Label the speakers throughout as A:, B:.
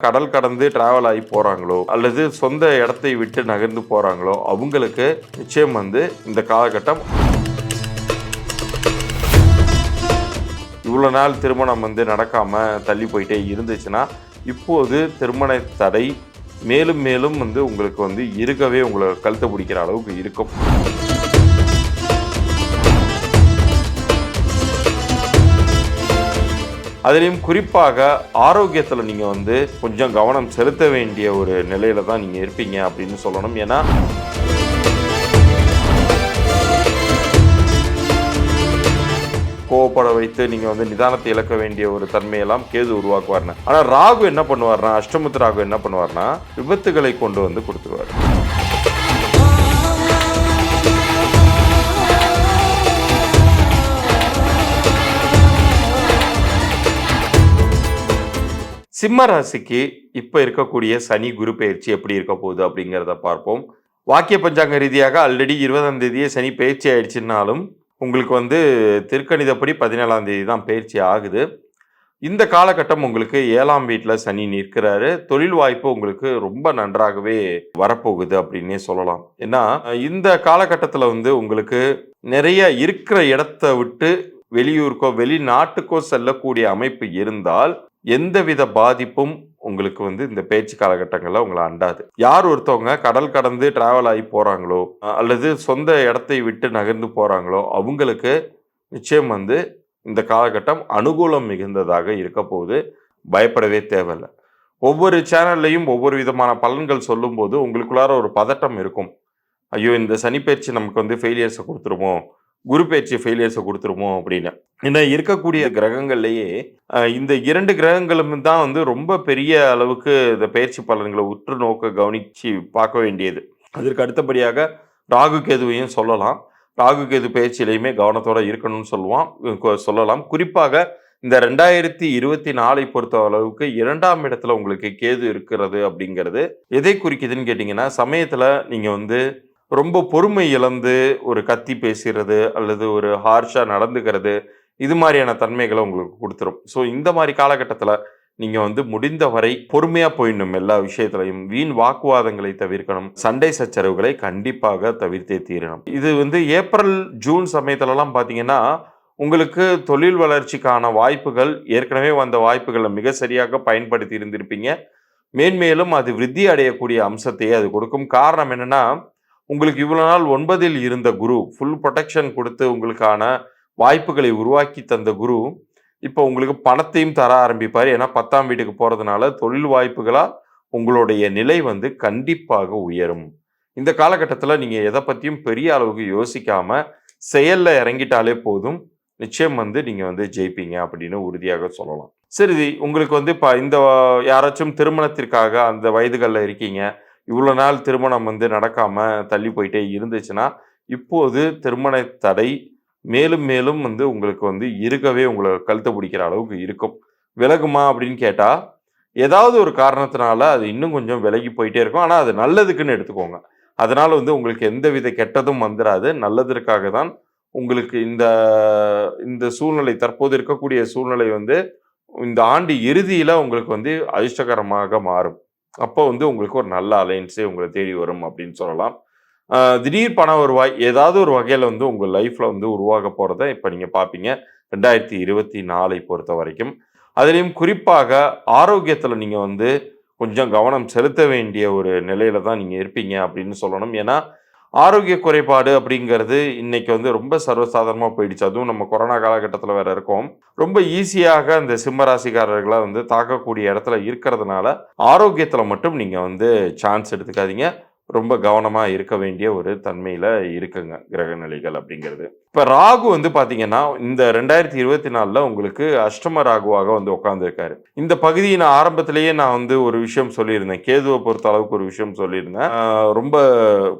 A: கடல் கடந்து டிராவல் ஆகி போகிறாங்களோ அல்லது சொந்த இடத்தை விட்டு நகர்ந்து போகிறாங்களோ அவங்களுக்கு நிச்சயம் வந்து இந்த காலகட்டம் இவ்வளோ நாள் திருமணம் வந்து நடக்காமல் தள்ளி போயிட்டே இருந்துச்சுன்னா இப்போது திருமண தடை மேலும் மேலும் வந்து உங்களுக்கு வந்து இருக்கவே உங்களை கழுத்தை பிடிக்கிற அளவுக்கு இருக்கும். அதுலேயும் குறிப்பாக ஆரோக்கியத்தில் நீங்கள் வந்து கொஞ்சம் கவனம் செலுத்த வேண்டிய ஒரு நிலையில தான் நீங்கள் இருப்பீங்க அப்படின்னு சொல்லணும். ஏன்னா கோவப்பட வைத்து நீங்கள் வந்து நிதானத்தை இழக்க வேண்டிய ஒரு தன்மையெல்லாம் கேது உருவாக்குவார்னா, ஆனால் ராகு என்ன பண்ணுவார்னா, அஷ்டமத்து ராகு என்ன பண்ணுவார்னா விபத்துகளை கொண்டு வந்து கொடுத்துருவார். சிம்ம ராசிக்கு இப்போ இருக்கக்கூடிய சனி குரு பயிற்சி எப்படி இருக்க போகுது அப்படிங்கிறத பார்ப்போம். வாக்கிய பஞ்சாங்க ரீதியாக ஆல்ரெடி 20ஆம் தேதியே சனி பயிற்சி ஆயிடுச்சுன்னாலும் உங்களுக்கு வந்து திருக்கணிதப்படி 17ஆம் தேதி தான் பயிற்சி ஆகுது. இந்த காலகட்டம் உங்களுக்கு 7ஆம் வீட்டில் சனி நிற்கிறாரு. தொழில் வாய்ப்பு உங்களுக்கு ரொம்ப நன்றாகவே வரப்போகுது அப்படின்னே சொல்லலாம். ஏன்னா இந்த காலகட்டத்தில் வந்து உங்களுக்கு நிறைய இருக்கிற இடத்த விட்டு வெளியூருக்கோ வெளிநாட்டுக்கோ செல்லக்கூடிய அமைப்பு இருந்தால் எந்தவித பாதிப்பும் உங்களுக்கு வந்து இந்த பயிற்சி காலகட்டங்களில் உங்களை அண்டாது. யார் ஒருத்தவங்க கடல் கடந்து டிராவல் ஆகி போகிறாங்களோ அல்லது சொந்த இடத்தை விட்டு நகர்ந்து போகிறாங்களோ அவங்களுக்கு நிச்சயம் வந்து இந்த காலகட்டம் அனுகூலம் மிகுந்ததாக இருக்க போது பயப்படவே தேவையில்லை. ஒவ்வொரு சேனல்லையும் ஒவ்வொரு விதமான பலன்கள் சொல்லும்போது உங்களுக்குள்ளார ஒரு பதட்டம் இருக்கும். ஐயோ, இந்த சனி பயிற்சி நமக்கு வந்து ஃபெயிலியர்ஸை கொடுத்துருமோ, குரு பயிற்சி ஃபெயிலியர்ஸை கொடுத்துருமோ அப்படின்னு. ஏன்னா இருக்கக்கூடிய கிரகங்கள்லேயே இந்த 2 கிரகங்களும் தான் வந்து ரொம்ப பெரிய அளவுக்கு இந்த பயிற்சி பலன்களை உற்று நோக்க கவனித்து பார்க்க வேண்டியது. அதற்கு அடுத்தபடியாக ராகு கேதுவையும் சொல்லலாம். ராகு கேது பயிற்சியிலையுமே கவனத்தோட இருக்கணும்னு சொல்லலாம். குறிப்பாக இந்த 2024 பொறுத்த அளவுக்கு 2ஆம் இடத்துல உங்களுக்கு கேது இருக்கிறது அப்படிங்கிறது எதை குறிக்குதுன்னு கேட்டிங்கன்னா, சமயத்தில் நீங்கள் வந்து ரொம்ப பொறுமை இழந்து ஒரு கத்தி பேசுகிறது அல்லது ஒரு ஹார்ஷாக நடந்துக்கிறது, இது மாதிரியான தன்மைகளை உங்களுக்கு கொடுத்துரும். ஸோ இந்த மாதிரி காலகட்டத்தில் நீங்கள் வந்து முடிந்தவரை பொறுமையாக போயிடணும். எல்லா விஷயத்துலையும் வீண் வாக்குவாதங்களை தவிர்க்கணும். சண்டை சச்சரவுகளை கண்டிப்பாக தவிர்த்தே தீரணும். இது வந்து ஏப்ரல் ஜூன் சமயத்துலலாம் பார்த்தீங்கன்னா உங்களுக்கு தொழில் வளர்ச்சிக்கான வாய்ப்புகள், ஏற்கனவே வந்த வாய்ப்புகளை மிக சரியாக பயன்படுத்தி இருந்திருப்பீங்க. மேன்மேலும் அது விருத்தி அடையக்கூடிய அம்சத்தையே அது கொடுக்கும். காரணம் என்னன்னா, உங்களுக்கு இவ்வளோ நாள் 9ல் இருந்த குரு ஃபுல் ப்ரொடெக்ஷன் கொடுத்து உங்களுக்கான வாய்ப்புகளை உருவாக்கி தந்த குரு இப்போ உங்களுக்கு பணத்தையும் தர ஆரம்பிப்பார். ஏன்னா 10ஆம் வீட்டுக்கு போகிறதுனால தொழில் வாய்ப்புகளாக உங்களுடைய நிலை வந்து கண்டிப்பாக உயரும். இந்த காலகட்டத்தில் நீங்கள் எதை பற்றியும் பெரிய அளவுக்கு யோசிக்காமல் செயலில் இறங்கிட்டாலே போதும், நிச்சயம் வந்து நீங்கள் வந்து ஜெயிப்பீங்க அப்படின்னு உறுதியாக சொல்லலாம். சரி, உங்களுக்கு வந்து இப்போ இந்த யாராச்சும் திருமணத்திற்காக அந்த வயதுகளில் இருக்கீங்க, இவ்வளோ நாள் திருமணம் வந்து நடக்காமல் தள்ளி போயிட்டே இருந்துச்சுன்னா இப்போது திருமண தடை மேலும் மேலும் வந்து உங்களுக்கு வந்து இருக்கவே உங்களை கழுத்தை பிடிக்கிற அளவுக்கு இருக்கும். விலகுமா அப்படின்னு கேட்டால் ஏதாவது ஒரு காரணத்தினால அது இன்னும் கொஞ்சம் விலகி போயிட்டே இருக்கும். ஆனால் அது நல்லதுக்குன்னு எடுத்துக்கோங்க. அதனால் வந்து உங்களுக்கு எந்தவித கெட்டதும் வந்துடாது. நல்லதற்காக தான் உங்களுக்கு இந்த இந்த சூழ்நிலை, தற்போது இருக்கக்கூடிய சூழ்நிலை வந்து இந்த ஆண்டு இறுதியில் உங்களுக்கு வந்து அதிர்ஷ்டகரமாக மாறும். அப்போ வந்து உங்களுக்கு ஒரு நல்ல அலைன்ஸே உங்களை தேடி வரும் அப்படின்னு சொல்லலாம். திடீர் பண வருவாய் ஏதாவது ஒரு வகையில் வந்து உங்கள் லைஃப்பில் வந்து உருவாக போகிறத இப்போ நீங்கள் பார்ப்பீங்க 2024 பொறுத்த வரைக்கும். அதுலேயும் குறிப்பாக ஆரோக்கியத்தில் நீங்கள் வந்து கொஞ்சம் கவனம் செலுத்த வேண்டிய ஒரு நிலையில தான் நீங்கள் இருப்பீங்க அப்படின்னு சொல்லணும். ஏன்னா ஆரோக்கிய குறைபாடு அப்படிங்கிறது இன்னைக்கு வந்து ரொம்ப சர்வசாதாரணமாக போயிடுச்சு. அதுவும் நம்ம கொரோனா காலகட்டத்தில் வேற இருக்கோம். ரொம்ப ஈஸியாக அந்த சிம்ம ராசிக்காரர்களை வந்து தாக்கக்கூடிய இடத்துல இருக்கிறதுனால ஆரோக்கியத்தில் மட்டும் நீங்கள் வந்து சான்ஸ் எடுத்துக்காதீங்க. ரொம்ப கவனமாக இருக்க வேண்டிய ஒரு தன்மையில் இருக்குங்க கிரக நிலைகள் அப்படிங்கிறது. இப்போ ராகு வந்து பார்த்தீங்கன்னா இந்த 2024 உங்களுக்கு அஷ்டம ராகுவாக வந்து உட்காந்துருக்காரு. இந்த பகுதியை நான் ஆரம்பத்திலேயே நான் வந்து ஒரு விஷயம் சொல்லியிருந்தேன். கேதுவை பொறுத்த அளவுக்கு ஒரு விஷயம் சொல்லியிருந்தேன். ரொம்ப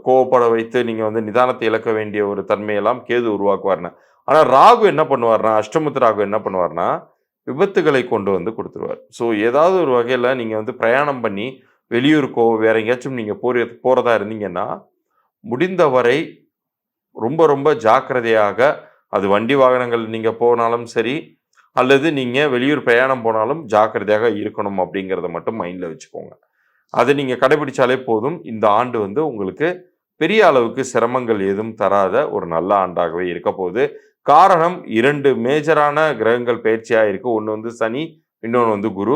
A: கோவப்பட வைத்து நீங்கள் வந்து நிதானத்தை இழக்க வேண்டிய ஒரு தன்மையெல்லாம் கேது உருவாக்குவார்னு. ஆனால் ராகு என்ன பண்ணுவார்னா, அஷ்டமத்து ராகு என்ன பண்ணுவார்னா விபத்துகளை கொண்டு வந்து கொடுத்துருவார். ஸோ ஏதாவது ஒரு வகையில் நீங்கள் வந்து பிரயாணம் பண்ணி வெளியூருக்கோ வேற எங்கேயாச்சும் நீங்கள் போகிறதா இருந்தீங்கன்னா முடிந்தவரை ரொம்ப ரொம்ப ஜாக்கிரதையாக, அது வண்டி வாகனங்கள் நீங்கள் போனாலும் சரி அல்லது நீங்க வெளியூர் பிரயாணம் போனாலும் ஜாக்கிரதையாக இருக்கணும் அப்படிங்கிறத மட்டும் மைண்ட்ல வச்சுக்கோங்க. அதை நீங்க கடைபிடிச்சாலே போதும். இந்த ஆண்டு வந்து உங்களுக்கு பெரிய அளவுக்கு சிரமங்கள் எதுவும் தராத ஒரு நல்ல ஆண்டாகவே இருக்க போகுது. காரணம் 2 மேஜரான கிரகங்கள் பெயர்ச்சியா இருக்கு. ஒண்ணு வந்து சனி, இன்னொன்னு வந்து குரு.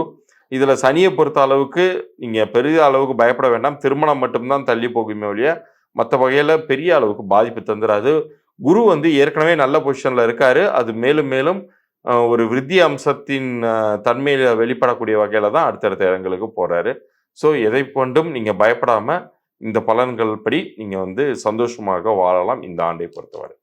A: இதுல சனிய பொறுத்த அளவுக்கு நீங்க பெரிய அளவுக்கு பயப்பட வேண்டாம். திருமணம் மட்டும் தான் தள்ளி போகுமே ஒழிய, மத்த வகையில பெரிய அளவுக்கு பாதிப்பு தந்துராது. குரு வந்து ஏற்கனவே நல்ல பொசிஷன்ல இருக்காரு. அது மேலும் மேலும் ஒரு விருத்தி அம்சத்தின் தன்மையில வெளிப்படக்கூடிய வகையில தான் அடுத்தடுத்த இடங்களுக்கு போறாரு. ஸோ எதை கொண்டும் நீங்க பயப்படாம இந்த பலன்கள் படி நீங்க வந்து சந்தோஷமாக வாழலாம் இந்த ஆண்டை பொறுத்தவரை.